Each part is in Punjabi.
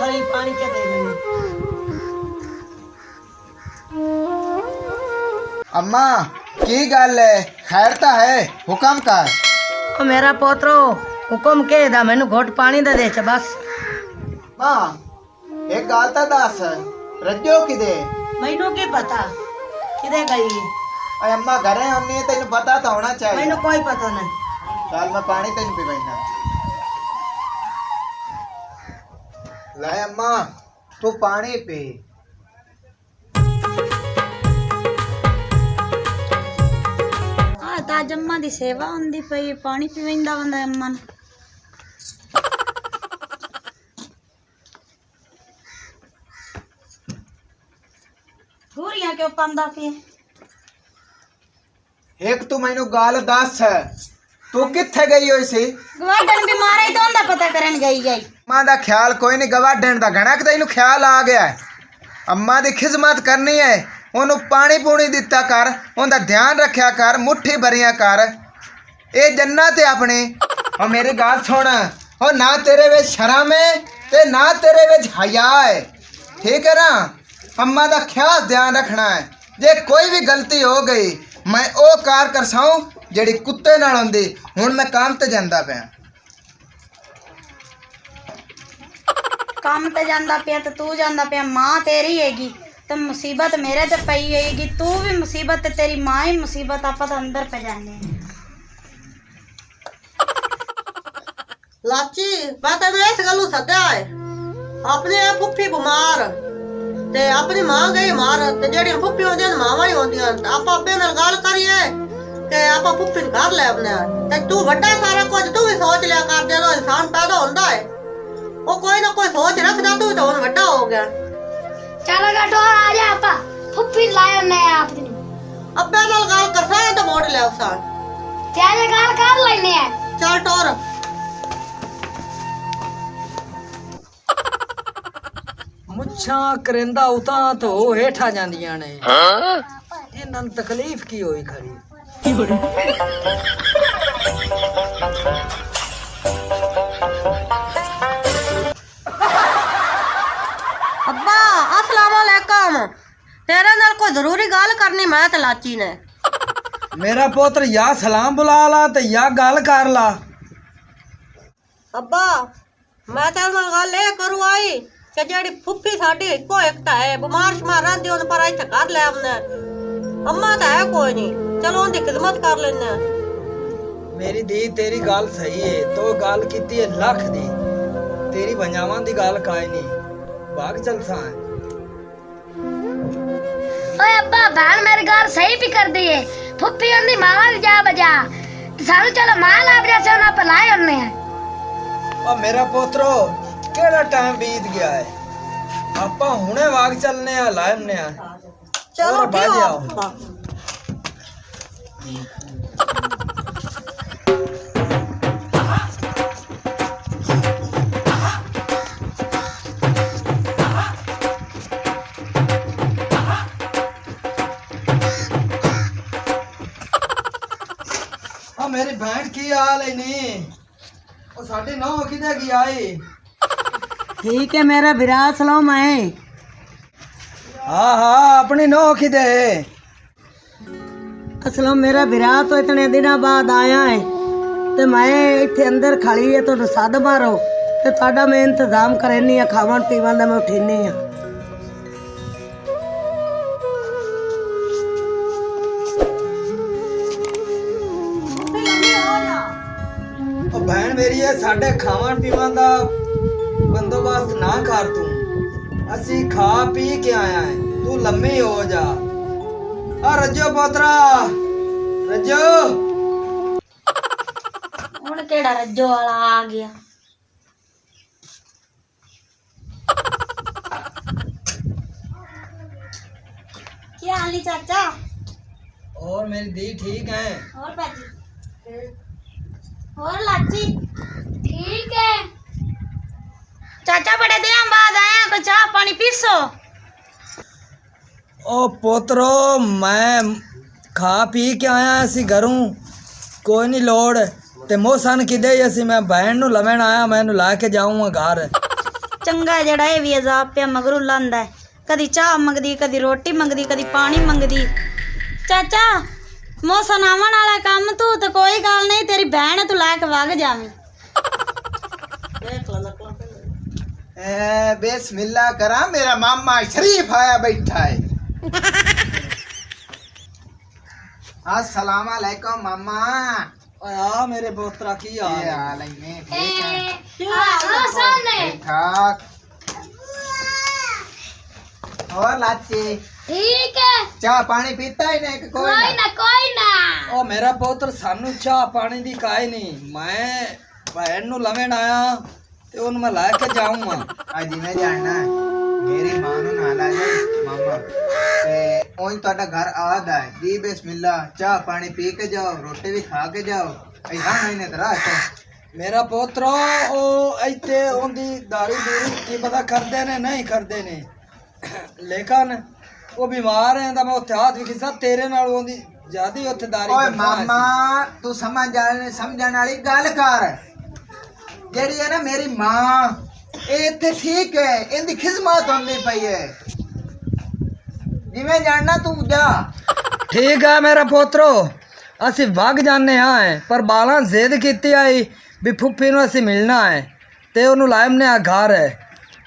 थाली पानी के दे मैंने। अम्मा की गल है? खैर ता है? हुक्म का है? ओ मेरा पोतरो हुक्म के दा मैनू घोट पानी दा दे च बस। मां एक गल ता दस, रज्जो किदे? मैनू की पता किदे गई है? अरे अम्मा घरे होनी तेन पता तो होना चाहिए। मैनू कोई पता नहीं। चल मैं पानी तेन पिवाइना। ले अम्मा तू पानी पी। ताज अम्मा दी सेवा होंदी पई, पानी पीवेंदा बंदा अम्मा नूं। गोरियां क्यों पांदा पिए? एक तू मैनू गल दस, तू किथे गई होई सी? गवाडन बीमार है तो उनदा पता करन गई गई। अम्मा दा ख्याल कोई नहीं, गवाडन दा घना कि तैनू ख्याल आ गया है। अम्मा दी खिदमत करनी है, ओनू पानी पूनी दिता कर, उनदा ध्यान रखया कर, मुट्ठी भरिया कर। ये जन्नत है अपनी। और मेरी गल सुन, और ना तेरे विच शर्म है ते ना तेरे विच हया है, ठीक है ना? अम्मा दा ख्याल ध्यान रखना है। जे कोई भी गलती हो गई मैं ओ कार करसाऊं जेड़ी कुत्ते नाल हुंदी। हुण मैं काम ते जांदा पिया। काम ते जांदा पिया ते तू जांदा पिया, मां तेरी हैगी तो मुसीबत मेरे ते पई हैगी। तू भी मुसीबत ते तेरी मां ही मुसीबत, आपां तो अंदर पे जाने। लाची मैं तेन इस गलू सद्या है, अपनी फुफी बीमार ते अपनी मां गई मार ते जेड़ी फुफी होंदियां मावां ही होंदियां। आपां अब्बे नाल गल करिए ते आपां फुफी नूं घर ले आउने ते तू वड्डा सारा कुछ तू भी सोच लिया कर। जदों इंसान पैदा होंदा है वो कोई ना कोई सोच रखदा, तू तो हुण वड्डा हो गया। चलो गटो आ जा, आपां फुफ्फी लायो ने आप दी अब्बे नाल गल करसा ते मोड़ ले उसा त्याजे गल कर लेने है। चल टोर। मुच्छा करिंदा उतां तो हेठा जांदियां ने, इन्हां नूं तकलीफ की होई खरी? अब्बा अस्सलाम वालेकुम, तेरे नाल कोई जरूरी गल करनी मैं ते लाची ने। मेरा पुत्र या सलाम बुला ला ते या गल कर ला। अब्बा मैं तेरे नाल गल ए करू आई कि जेड़ी फुफी साडी इको एकता है, बीमार शमार रहिंदी ओन पर इत्थे घर ले आउने। अम्मा तो है कोई नहीं, चलो उनकी खिदमत कर लेने। मेरी धी तेरी गल सही है, तो गल कीती है लख दी, तेरी बंजावां दी गल काई नहीं। भाग चल सा ओए अब्बा बहन मेरी गल सही भी कर दी है। फुफ्फी उनदी मां दी जा बजा सानू चलो मां लाभ जैसे उन्हां पर लाए होने हैं। ओ मेरा पुत्रो केड़ा टाइम बीत गया है, आपां हुणे वाग चलने आ लाने आ। चलो और बाज ठीक आओ। अब्बा। मेरी बहन की हाल है नी? ओ साडी नौ किदे गई आई? ठीक है मेरा विराट सलाम है। हाँ हाँ अपनी नौ किदे? असलो मेरा विराट तो इतने दिनों बाद आया है ते मैं इत्थे अंदर खड़ी है तो सद मारो ते तुहाडा मैं इंतजाम करनी है, खावन पीवन दा मैं उठीनी है। ओ बहन मेरी है साडे खावन पीवन दा बंदोबस्त ना कर तू, असी खा पी के आया है, तू लम्मी हो जा। आ रज्जो पोतरा रज्जो। हुण केड़ा रज्जो वाला आ गया? क्या हाल है चाचा? और मेरी दी ठीक है? और बाजी और लाची ठीक है? चाचा बड़े दिन बाद आया तो चाह पानी पीसो। ओ पोतरो मैं खा पी के आया असी घरों, कोई नहीं लोड़ ते मोसन किदे असी मैं बहन नु लवण आया, मैनू ला के जाऊंगा घर। ਚੰਗਾ ਹੈ ਜਿਹੜਾ ਇਹ ਵੀ ਅਜ਼ਾਬ ਪਿਆ ਮਗਰੂ ਲਾਂਦਾ ਹੈ। ਕਦੀ ਚਾਹ ਮੰਗਦੀ, ਕਦੀ ਰੋਟੀ ਮੰਗਦੀ, ਕਦੀ ਪਾਣੀ ਮੰਗਦੀ। ਚਾਚਾ ਮੌਸਮ ਆਵਣ ਵਾਲਾ ਕੰਮ ਤੂੰ ਤੇ ਕੋਈ ਗੱਲ ਨਹੀਂ, ਤੇਰੀ ਭੈਣ ਤੂੰ ਲੈ ਕੇ ਵਗ ਜਾਵੀਂ। ਦੇਖ ਲੈ ਨਕਲਾਂ ਪਹਿਲੇ ए बिस्मिल्लाह करा, मेरा मामा शरीफ आया बैठा है। अस्सलाम वालेकुम मामा। ਓਏ ਆ ਮੇਰੇ ਪੋਤਰਾ ਕੀ ये ਹਾਲ ਹੈ? हाल है ने ठीक है? ठीक ठाक। और लाची ठीक है, चाह पानी पीता ही नहीं कि कोई ना? कोई ना। ਉਹ ਮੇਰਾ ਪੁੱਤਰ ਸਾਨੂੰ ਚਾਹ ਪਾਣੀ ਦੀ ਕਾਇ ਨਹੀਂ। ਮੈਂ ਭੈਣ ਨੂੰ ਲਵਣ ਆਇਆ ਤੇ ਉਹਨੂੰ ਮੈਂ ਲੈ ਕੇ ਜਾਊਂਗਾ। आज मैं जानना है मेरी मां नु नाल आ जाए मामा ते ओन ਤੁਹਾਡਾ घर आद है जी बिस्मिल्लाह चाह पानी पी के जाओ, रोटी भी खा के जाओ। ऐसा नहीं ने तेरा ਮੇਰਾ ਪੁੱਤਰ ਉਹ ਇੱਥੇ ਉਹਦੀ ਦਾੜੀ ਦੂਰੀ ਕੀ ਪਤਾ ਕਰਦੇ ਨੇ ਨਹੀਂ ਕਰਦੇ ਨੇ, ਲੇਕਿਨ ਉਹ ਬਿਮਾਰ ਹੈ ਤਾਂ ਮੈਂ ਉੱਥੇ ਹੱਥ ਵੀ ਖਿੱਚਾ ਤੇਰੇ ਨਾਲ ਉਹਦੀ ਜਿਆਦੀ ਉੱਥੇ ਦਾੜੀ ਓਏ ਕਰਦਾ ਸੀ। ਮਾਮਾ ਤੂੰ ਸਮਝਣ ਵਾਲੀ ਗੱਲ ਕਰ। ਜਿਹੜੀ ਹੈ ਨਾ ਮੇਰੀ ਮਾਂ ਇਹ ਇੱਥੇ ਠੀਕ ਹੈ, ਇਹਦੀ ਖਿਦਮਤ ਹੁੰਦੀ ਪਈ ਹੈ। ਜਿਵੇਂ ਜਾਣਨਾ ਤੂੰ ਜਾ। ਠੀਕ ਹੈ ਮੇਰਾ ਪੋਤਰੋ, ਅਸੀਂ ਵਗ ਜਾਂਦੇ ਹਾਂ, ਪਰ ਬਾਲਾਂ ਜ਼ਿੱਦ ਕੀਤੀ ਆਈ ਵੀ ਫੁੱਫੀ ਨੂੰ ਅਸੀਂ ਮਿਲਣਾ ਹੈ ਤੇ ਉਹਨੂੰ ਲਾਇਮ ਨੇ ਆ ਘਰ ਹੈ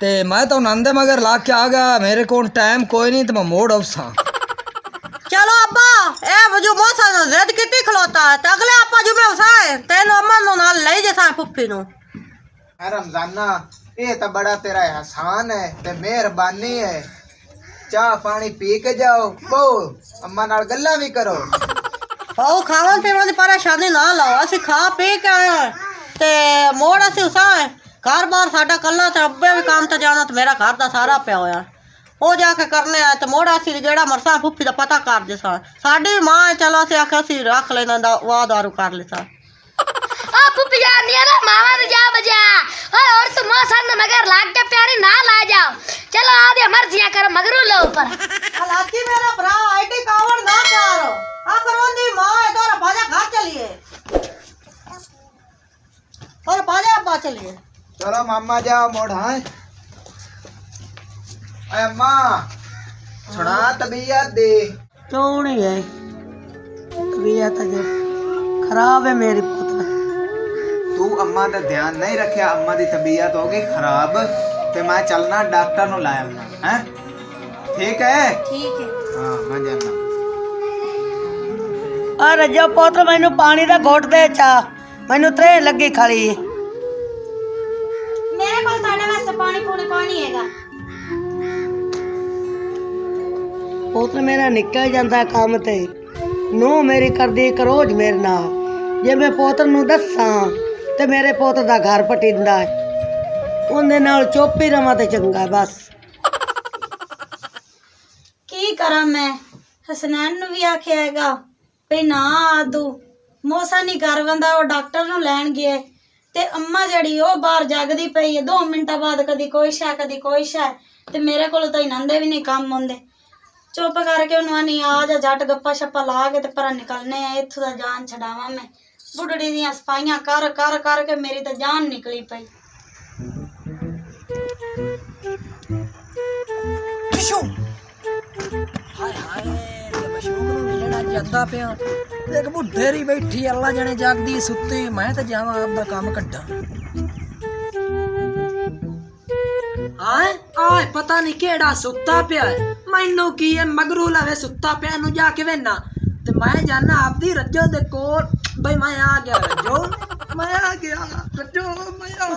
ਤੇ ਮੈਂ ਤਾਂ ਉਹਨਾਂ ਦੇ ਮਗਰ ਲਾ ਕੇ ਆ ਗਿਆ। ਮੇਰੇ ਕੋਲ ਟਾਈਮ ਕੋਈ ਨਹੀਂ ਤੇ ਮੈਂ ਮੋੜ ਆਉਸਾਂ। ਚਲੋ ਅੱਬਾ ਇਹ ਵਜੂ ਮੌਸਾ ਨੂੰ ਜ਼ਿੱਦ ਕੀਤੀ ਖਲੋਤਾ ਹੈ ਤੇ ਅਗਲੇ ਆਪਾਂ ਜੁਮੇ ਵਸਾਏ ਤੈਨੂੰ ਅਮਨ ਨੂੰ ਨਾਲ ਲਈ ਜੇ ਸਾਂ ਫੁੱਫੀ ਨੂੰ। रमजाना ये तो बड़ा तेरा एहसान है ते मेहरबानी है। चाह पानी पी के जाओ, बो अम्मा नाल गल्ला भी करो। ਆਓ ਖਾਣ ਪੀਣ ਦੀ ਪਰੇਸ਼ਾਨੀ ਨਾ ਲਾਓ, ਅਸੀਂ ਖਾ ਪੀ ਕੇ ਆਏ ਹਾਂ ਤੇ ਮੋੜ ਅਸੀਂ ਉਸਾਏ ਘਰ ਬਾਰ ਸਾਡਾ ਕੱਲਾ ਤੇ ਅੱਬੇ ਵੀ ਕੰਮ ਤੇ ਜਾਣਾ ਤੇ ਮੇਰਾ ਘਰ ਦਾ ਸਾਰਾ ਪਿਆ ਹੋਇਆ ਉਹ ਜਾ ਕੇ ਕਰਨੇ ਆ ਤੇ ਮੋੜ ਅਸੀਂ ਜਿਹੜਾ ਮਰਸਾ ਫੁੱਫੀ ਦਾ ਪਤਾ ਕਰ ਦੇ ਸਾਂ ਸਾਡੀ ਮਾਂ ਹੈ, ਚਲੋ ਅਸੀਂ ਆਖਿਆ ਅਸੀਂ ਰੱਖ ਲੈਣਾ ਦਾ ਵਾਦਾਰੂ ਕਰ ਲਿਆ। ओ पुप्पी जान दिया ना मामा ने जा बजा और तुम मौसम ने मगर लाग के प्यारी ना ला जाओ। चलो आधे मर्जियां करो मगरू लो ऊपर। ਹਾਲਾਂਕਿ ਮੇਰਾ ਭਰਾ ਆਈਟੀ ਕਾਵੜ ਨਾ ਕਰ ਆਖਰ ਉਹਦੀ ਮਾਂ ਹੈ ਤੋਰਾ ਬਾਜਾ ਘਰ ਚਲੀਏ और बाजा अब्बा चलिए। चलो मामा जाओ मोड़। हाँ अम्मा सुना तबीयत दे क्यों नहीं है तबीयत अजे खराब है मेरी पुत्र। तू अम्मा का ध्यान नहीं रखा, अम्मा की तबीयत हो गई खराब ते मैं चलना डॉक्टर नु लाया हैं। ठीक है? ठीक है। हाँ मैं जाना। अरे जो पुत्र मैनू पानी दा घोट दे चा मैनू त्रे लगी खड़ी। मेरे को ताड़े वास्ते पानी पूनी कोई नहीं हैगा। पुत्र मेरा निकल जाता काम ते नू मेरी करदी एक रोज मेरे नाल जे मैं पुत्र नू दसा ते मेरे पुत्र दा घर पटिंदा है उनदे नाल चुप ही रवां ते चंगा बस। की करा मैं हसनैन नु भी आख्या हैगा भई ना आदू मौसा नहीं घर बंदा वो डॉक्टर नु लैन गया ते अम्मा जड़ी ओ बाहर जागदी पई है 2 मिनटां बाद कदी कोई शै ते मेरे कोल तो इनंदे भी नहीं काम होंदे। चुप करके उन्होंने आनी आ जा जट गप्पा शप्पा ला के ते पर निकलने आ इत्थों दा जान छडावां मैं। बुढ़ड़ी दियां सफाइयां कर कर कर के मेरी तो जान निकली पई। हाय हाय ते मशूक ਨੂੰ ਮਿਲਣਾ ਜਾਂਦਾ ਪਿਆ ਇੱਕ ਬੁੱਢੇਰੀ ਬੈਠੀ ਅੱਲਾ ਜਣੇ ਜਾਗਦੀ ਸੁੱਤੀ ਮੈਂ ਤਾਂ ਜਾਵਾਂ ਆਪਦਾ ਕੰਮ ਕੱਢਾਂ। ਆਏ ਆਏ ਪਤਾ ਨਹੀਂ ਕਿਹੜਾ ਸੁੱਤਾ ਪਿਆ ਮੈਨੂੰ ਕੀ ਹੈ ਮਗਰੂ ਲਵੇ ਸੁੱਤਾ ਪਿਆ ਨੂੰ ਜਾ ਕੇ ਵੇਨਾ ਤੇ ਮੈਂ ਜਾਣਾ ਆਪਦੀ ਰੱਜੋ ਦੇ ਕੋਲ ਬਈ ਮੈਂ ਆ ਗਿਆ ਰੱਜੋ ਮੈਂ ਆ ਗਿਆ ਰੱਜੋ ਮੈਂ ਆ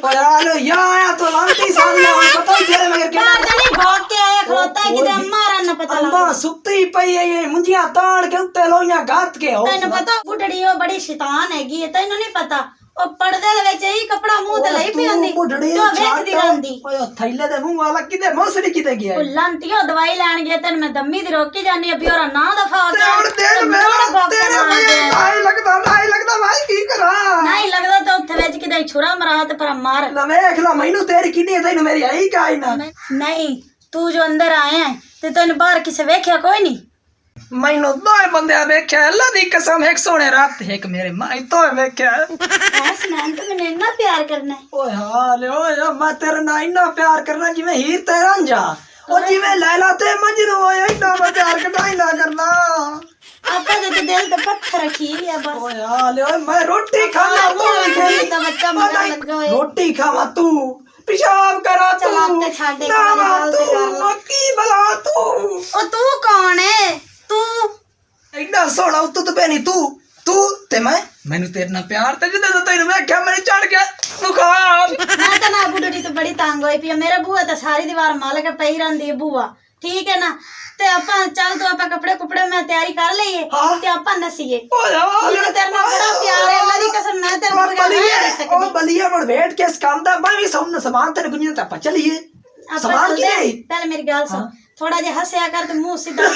चलो यार तो लांती सामने पता ही तेरे मगर क्या भाग के आया खलोता है कि अम्मा रन ਪਤਾ ਅੰਮਾ ਲੱਗ ਸੁੱਤੀ ਪਈ ਹੈ ਇਹ ਮੁੰਜੀਆਂ ਤਾੜ ਕੇ ਉੱਤੇ ਲੋਈਆਂ ਗੱਤ ਕੇ ਹੋ ਤੈਨੂੰ ਪਤਾ ਬੁੱਢੜੀ ਉਹ ਬੜੀ ਸ਼ੈਤਾਨ ਹੈਗੀ ਹੈ ਤੈਨੂੰ ਨਹੀਂ ਪਤਾ ਉਹ ਪਰਦੇ ਦੇ ਵਿੱਚ ਹੀ ਕਪੜਾ ਮੂੰਹ ਤੇ ਲਈ ਪਈ ਹੁੰਦੀ ਬੁੱਢੜੀ ਜੋ ਵੇਖਦੀ ਰਹਿੰਦੀ ਓਏ ਉਹ ਥੈਲੇ ਦੇ ਮੂੰਹ ਵਾਲਾ ਕਿਤੇ ਮੌਸਰੀ ਕਿਤੇ ਗਿਆ ਉਹ ਲੰਤੀਓ ਦਵਾਈ ਲੈਣ ਗਿਆ ਤੈਨੂੰ ਮੈਂ ਦੰਮੀ ਦੀ ਰੋਕੀ ਜਾਨੀ ਆ ਵੀ ਉਹਦਾ ਨਾਂ ਦਫਾ ਹੋ ਤੇ ਹੁਣ ਦੇਖ ਮੇਰਾ ਤੇਰੇ ਨਹੀਂ ਲੱਗਦਾ ਭਾਈ ਕੀ ਕਰਾਂ ਨਹੀਂ ਲੱਗਦਾ ਤਾਂ ਉੱਥੇ ਵਿੱਚ ਕਿਤੇ ਛੁਰਾ ਮਰਾ ਤੇ ਪਰ ਮਾਰ ਨਾ ਵੇਖ ਲਾ ਮੈਨੂੰ ਤੇਰੀ ਕਿੰਨੀ ਹੈ ਤੈਨੂੰ ਮੇਰੀ ਆਈ ਕਾਈ ਨਾ ਨਹੀਂ ਤੂੰ ਜੋ ਅੰਦਰ ਆਇਆ ਹੈ, ਤੇ ਤੈਨੂੰ ਬਾਹਰ ਕਿਸੇ ਵੇਖਿਆ ਕੋਈ ਨਹੀਂ ਮੈਨੂੰ ਦੋਏ ਬੰਦਿਆਂ ਵੇਖਿਆ ਅੱਲਾ ਦੀ ਕਸਮ ਇੱਕ ਸੋਹਣੇ ਰਾਤ ਇੱਕ ਮੇਰੇ ਮਾਈ ਤੋਂ ਵੇਖਿਆ ਐਸ ਨਾਮ ਤੇ ਮੈਨੂੰ ਇੰਨਾ ਪਿਆਰ ਕਰਨਾ ਹੈ ਓਏ ਹਾਲ ਓਏ ਮੈਂ ਤੇਰੇ ਨਾਲ ਇੰਨਾ ਪਿਆਰ ਕਰਨਾ ਜਿਵੇਂ ਹੀਰ ਤੇ ਰਾਂਝਾ ਉਹ ਜਿਵੇਂ ਲੈਲਾ ਤੇ ਮਜਨੂ ਹੋਇਆ ਇੰਨਾ ਮੈਂ ਪਿਆਰ ਕਰਨਾ ਹੀ ਨਾ ਕਰਨਾ ਆਪਾਂ ਦੇ ਦਿਲ ਤੇ ਪੱਥਰ ਰੱਖੀ ਹੈ ਬਸ ਓਏ ਹਾਲ ਓਏ ਮੈਂ ਰੋਟੀ ਖਾਵਾਂ ਤੂੰ ਤਾਂ ਬੱਚਾ ਮਗਰ ਲੱਗਾ ਹੋਏ ਰੋਟੀ ਖਾਵਾਂ ਤੂੰ ਪਿਸ਼ਾਬ ਕਰਾ ਚੱਲ ਤੂੰ ਆਪ ਤੇ ਛੱਡ ਇੱਕ ਨਾ ਵਾਰੀ ਗੱਲ ਤੇ ਕਰ ਤੂੰ ਲਾ। ਕੀ ਬਲਾ ਤੂੰ ਉਹ ਤੂੰ ਕੌਣ ਹੈ ਤੂੰ ਇੰਨਾ ਸੋਹਣਾ ਉੱਤੋਂ ਪੈਣੀ ਤੂੰ ਤੇ ਮੈਨੂੰ ਤੇਰੇ ਨਾਲ ਪਿਆਰ ਤੇ ਜਦੋਂ ਤੈਨੂੰ ਵੇਖਿਆ ਮੈਨੂੰ ਚੜ ਗਿਆ ਬੁਖਾਰ ਮੈਂ ਤਾਂ ਨਾ ਬੁੱਢੀ ਤੋਂ ਬੜੀ ਤੰਗ ਹੋਈ ਪਈ ਆ। ਮੇਰਾ ਬੂਆ ਤਾਂ ਸਾਰੀ ਦੀਵਾਰ ਮਲ ਕੇ ਪਈ ਰਹਿੰਦੀ ਹੈ ਬੂਆ ਠੀਕ ਹੈ ਨਾ ਤੇ ਆਪਾਂ ਚੱਲ ਤੂੰ ਆਪਾਂ ਕੱਪੜੇ ਕੁਪੜੇ ਮੈਂ ਤਿਆਰੀ ਕਰ ਲਈਏ ਹਾਂ। ਤੇ ਆਪਾਂ ਨਸੀਏ ਓਏ ਹਾਲ ਮੈਨੂੰ ਤੇਰੇ ਨਾਲ ਬੜਾ ਪਿਆਰ ਹੈ ਅੱਲਾ ਦੀ ਕਸਮ ਮੈਂ ਤੇਰੇ ਕੋਲ ਰਹਿ ਨਹੀਂ ਉਹ ਸਕਦੀ ਬਲੀਆ ਮੜ ਵੇਟ ਕੇ ਕੰਮ ਦਾ ਮੈਂ ਵੀ ਸਮਾਨ ਤੇਰੇ ਗੁੰਜਨ ਤਾਂ ਆਪਾਂ ਚਲੀਏ ਆਪਾਂ ਸਮਾਨ ਕੀ ਚੱਲਦੇ ਹੈ ਆ। ਪਹਿਲੇ ਮੇਰੀ ਗੱਲ ਸੁਣ ਥੋੜਾ ਜਿਹਾ ਹੱਸਿਆ ਕਰ ਤੇ ਮੂੰਹ ਸਿੱਧਾ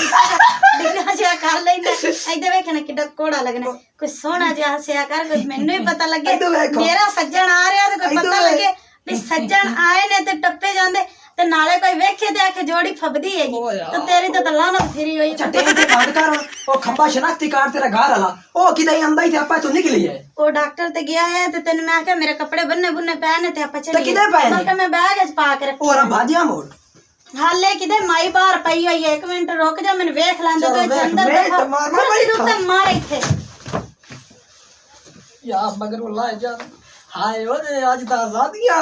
ਡਿੱਗਣਾ ਜਿਹਾ ਕਰ ਲੈਂਦਾ ਇੱਧਰ ਵੇਖਣਾ ਕਿੱਡਾ ਕੋੜਾ ਲੱਗਣਾ ਕੋਈ ਸੋਹਣਾ ਜਿਹਾ ਹੱਸਿਆ ਕਰ ਕੋਈ ਮੈਨੂੰ ਹੀ ਪਤਾ ਲੱਗੇ ਇੱਧਰ ਵੇਖੋ। ਮੇਰਾ ਸੱਜਣ ਆ ਰਿਹਾ ਤੇ ਕੋਈ ਇੱਧਰ ਪਤਾ ਵੇਖ। ਲੱਗੇ ਵੀ ਸੱਜਣ ਆਏ ਨੇ ਤੇ ਟੱਪੇ ਜਾਂਦੇ ਤੇ ਨਾਲੇ ਕੋਈ ਵੇਖੇ ਤੇ ਆਖੇ ਜੋੜੀ ਫੱਬਦੀ ਹੈਗੀ ਓ ਯਾਰ। ਤੇ ਤੇਰੀ ਤਾਂ ਲਾਨਤ ਫਿਰੀ ਹੋਈ ਚੱਟੇ ਤੇ ਬਾਦ ਕਰ ਉਹ ਖੰਬਾ ਸ਼ਨਾਖਤੀ ਕਾਰਡ ਤੇਰਾ ਘਰ ਵਾਲਾ ਉਹ ਕਿਤੇ ਆਂਦਾ ਹੀ ਤੇ ਆਪਾਂ ਤੂੰ ਨਿਕਲੀ ਹੈ ਉਹ ਡਾਕਟਰ ਤੇ ਗਿਆ ਹੈ ਤੇ ਤੈਨੂੰ ਮੈਂ ਆਖਿਆ ਮੇਰੇ ਕੱਪੜੇ ਬੰਨੇ ਬੁੰਨੇ ਪਏ ਨੇ ਤੇ ਆਪਾਂ ਚੱਲੀਏ ਕਿਹਦੇ ਪਏ ਨੇ? ਮੈਂ ਕਿਹਾ ਮੈਂ ਬੈਗ 'ਚ ਪਾ ਕੇ ਰੱਖੀ ਉਹ ਰਾਂ ਬਾਜੀਆਂ ਮੋੜ ਹਾਲੇ ਕਿਤੇ ਮਾਈ ਬਾਹਰ ਪਈ ਹੋਈ ਹੈ 1 ਮਿੰਟ ਰੁਕ ਜਾ ਮੈਨੂੰ ਵੇਖ ਲੈਂਦੇ ਚਲੋ ਤੇ ਇੱਥੇ ਵੇਖ, ਅੰਦਰ ਵੇਖ ਦਿਖਾ ਤੇ ਮਾਰ, ਮਾਰ, ਕੁਰਸੀ ਦੇ ਮਾਰ। ਉੱਤੇ ਮਾਰ ਇੱਥੇ ਯਾ ਮਗਰ ਉਹ ਜਾ ਹਾਏ ਓਏ ਅੱਜ ਤਾਂ ਆਜ਼ਾਦੀਆਂ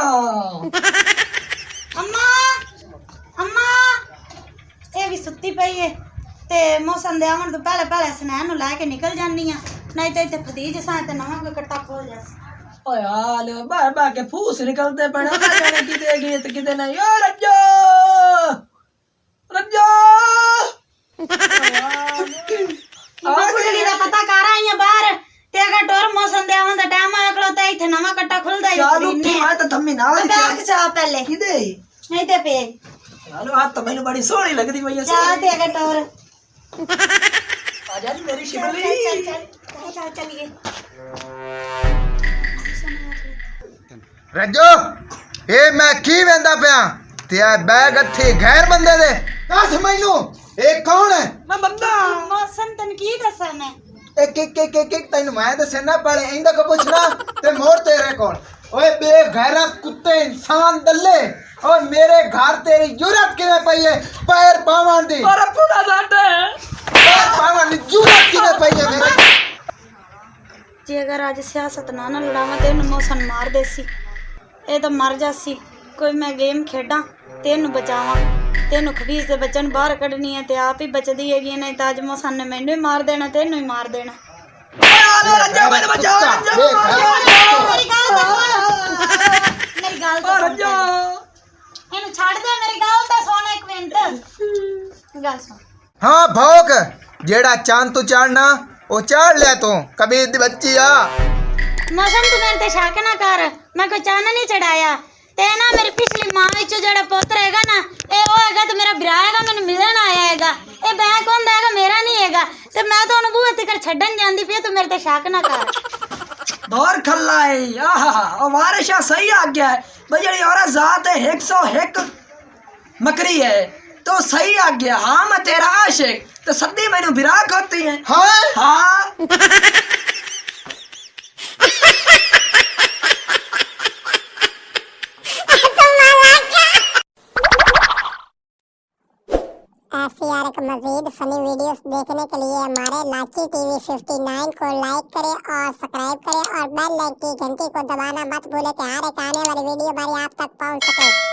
ਅੰਮਾ ਅੰਮਾ ਇਹ ਵੀ ਸੁੱਤੀ ਪਈ ਏ ਤੇ ਮੌਸਮ ਦੇ ਆਉਣ ਤੋਂ ਪਹਿਲੇ ਪਹਿਲੇ ਸਨੈਨ ਨੂੰ ਲੈ ਕੇ ਨਿਕਲ ਜਾਨੀ ਆ ਨਹੀਂ ਤੇ ਇੱਥੇ ਫਦੀਜ ਸਾਂ ਤੇ ਨਵਾਂ ਕੋਈ ਕੱਟਾ ਖੋਲ ਜਾ ਓਏ ਹਾਲ ਬਾਰ ਕੇ ਫੂਸ ਨਿਕਲਦੇ ਪੜਾ ਨਾ ਜਾਣੇ ਕਿਤੇ ਗਏ ਤੇ ਕਿਤੇ ਨਹੀਂ ਓ ਰੱਜੋ ਕੁੜੀ ਦਾ ਪਤਾ ਕਰ ਆਈ ਆ ਬਾਹਰ ਤੇ ਅਗਰ ਟੋਰ ਮੌਸਮ ਦੇ ਆਉਣ ਦਾ ਟਾਈਮ ਆਇਆ ਖਲੋ ਤੇ ਇੱਥੇ ਨਵਾਂ ਕੱਟਾ ਖੁੱਲਦਾ ਹੀ ਚਾਲੂ ਕੀ ਮੈਂ ਤਾਂ ਧੰਮੀ ਨਾਲ ਬੈਗ ਚਾਹ ਪਹਿਲੇ ਕਿਦੇ ਨਹੀਂ ਤੇ ਪੇ ਹਾਲੋ ਹੱਥ ਤਾਂ ਮੈਨੂੰ ਬੜੀ ਸੋਹਣੀ ਲੱਗਦੀ ਪਈ ਐ ਚਾਹ ਤੇ ਅਗਰ ਟੋਰ ਆ ਜਾ ਨੀ ਮੇਰੀ ਚੱਲ ਸ਼ਿਮਲੀ ਚੱਲ ਚੱਲੀਏ ਰੱਜੋ ਇਹ ਮੈਂ ਕੀ ਵੇਂਦਾ ਪਿਆ ਤੇ ਇਹ ਬੈਗ ਇੱਥੇ ਗੈਰ ਬੰਦੇ ਦੇ ਦੱਸ ਮੈਨੂੰ ਇਹ ਕੌਣ ਹੈ ਮੈਂ ਬੰਦਾ ਮੌਸਮ ਤੈਨੂੰ ਕੀ ਦੱਸਾਂ ਮੈਂ ਇੱਕ ਤੈਨੂੰ ਮੈਂ ਦੱਸਿਆ ਨਾ ਪਹਿਲੇ ਇਹਦਾ ਕੋ ਪੁੱਛਣਾ ਤੇ ਮੋਰ ਤੇਰੇ ਕੋਲ ਓਏ ਬੇਗੈਰਾ ਕੁੱਤੇ ਇਨਸਾਨ ਦੱਲੇ ਓਏ ਮੇਰੇ ਘਰ ਤੇਰੀ ਜੁਰਤ ਕਿਵੇਂ ਪਈ ਹੈ ਪੈਰ ਪਾਵਣ ਦੀ ਔਰ ਪੂਰਾ ਲਾਟੇ ਪੈਰ ਪਾਵਣ ਦੀ ਜੁਰਤ ਕਿਵੇਂ ਪਈ ਹੈ ਮੇਰੇ ਜੇ ਅਗਰ ਅੱਜ ਸਿਆਸਤ ਨਾ ਲੜਾਵਾਂ ਤੇ ਇਹਨੂੰ ਮੌਸਮ ਮਾਰ ਦੇ ਸੀ ਇਹ ਤਾਂ ਮਰ ਜਾਸੀ ਕੋਈ ਮੈਂ ਗੇਮ ਖੇਡਾਂ ਤੇ ਇਹਨੂੰ ਬਚਾਵਾਂ ਤੇ ਇਹਨੂੰ ਖਬੀਜ਼ ਦੇ ਬੱਚਨ ਬਾਹਰ ਕੱਢਣੀ ਹੈ ਤੇ ਆਪ ਹੀ ਬਚਦੀ ਹੈਗੀ ਨਹੀਂ ਤਾਂ ਅੱਜ ਮੌਸਮ ਨੇ ਮੈਨੂੰ ਹੀ ਮਾਰ ਦੇਣਾ ਤੇ ਇਹਨੂੰ ਹੀ ਮਾਰ ਦੇਣਾ ਆਲੋ ਰੱਜਾ ਮੈਨੂੰ ਬਚਾ ਰੱਜਾ ਮੇਰੀ ਗੱਲ ਤਾਂ ਸੁਣ ਮੇਰੀ ਗੱਲ ਤਾਂ ਸੁਣ ਰੱਜਾ ਇਹਨੂੰ ਛੱਡ ਦੇ ਮੇਰੀ ਗੱਲ ਤਾਂ ਸੁਣ 1 ਮਿੰਟ ਗੱਲ ਸੁਣ ਹਾਂ ਭੌਕ ਜਿਹੜਾ ਚੰਦ ਤੂੰ ਚੜਨਾ ਉਹ ਚੜ ਲਿਆ ਤੂੰ ਕਬੀਰ ਦੀ ਬੱਚੀ ਆ ਮੌਸਮ ਤੂੰ ਮੇਰੇ ਤੇ ਸ਼ੱਕ ਨਾ ਕਰ ਮੈਂ ਕੋਈ ਚੰਨ ਨਹੀਂ ਚੜਾਇਆ ਤੇ ਨਾ ਮੇਰੀ ਪਿਛਲੀ ਮਾਂ ਵਿੱਚੋਂ ਜਿਹੜਾ ਪੁੱਤਰ ਹੈਗਾ ਨਾ ਇਹ ਉਹ ਹੈਗਾ ਤੇ ਮੇਰਾ ਭਰਾ ਹੈਗਾ ਮੈਨੂੰ ਮਿਲਣ ਆਇਆ ਹੈਗਾ ਇਹ ਬੈਂਕ ਹੁੰਦਾ ਹੈਗਾ ਮੇਰਾ ਨਹੀਂ ਹੈਗਾ ਤੇ ਮੈਂ ਤਾਂ ਉਹਨੂੰ ਬੂਹੇ ਤੱਕ ਛੱਡਣ ਜਾਂਦੀ ਪਈ ਤੂੰ ਮੇਰੇ ਤੇ ਸ਼ੱਕ ਨਾ ਕਰ ਦੌਰ ਖੱਲਾਏ ਆਹਾ ਉਹ ਵਾਰਿਸ਼ਾ ਸਹੀ ਆ ਗਿਆ ਹੈ ਬਈ ਜਿਹੜੀ ਔਰਤ ਜ਼ਾਤ ਹੈ 101 मकरी है तो सही आ गया। हाँ मैं तेरा आशिक तो सदी मैंने विराक होती है। हाँ ऐसी यार एक मज़ीद फनी वीडियोस देखने के लिए हमारे लाची टीवी 59 को लाइक करें और सब्सक्राइब करें और बेल लाइक की घंटी को दबाना मत भूलें कि हर एक आने वाली वीडियो हमारी आप तक पहुंच सके।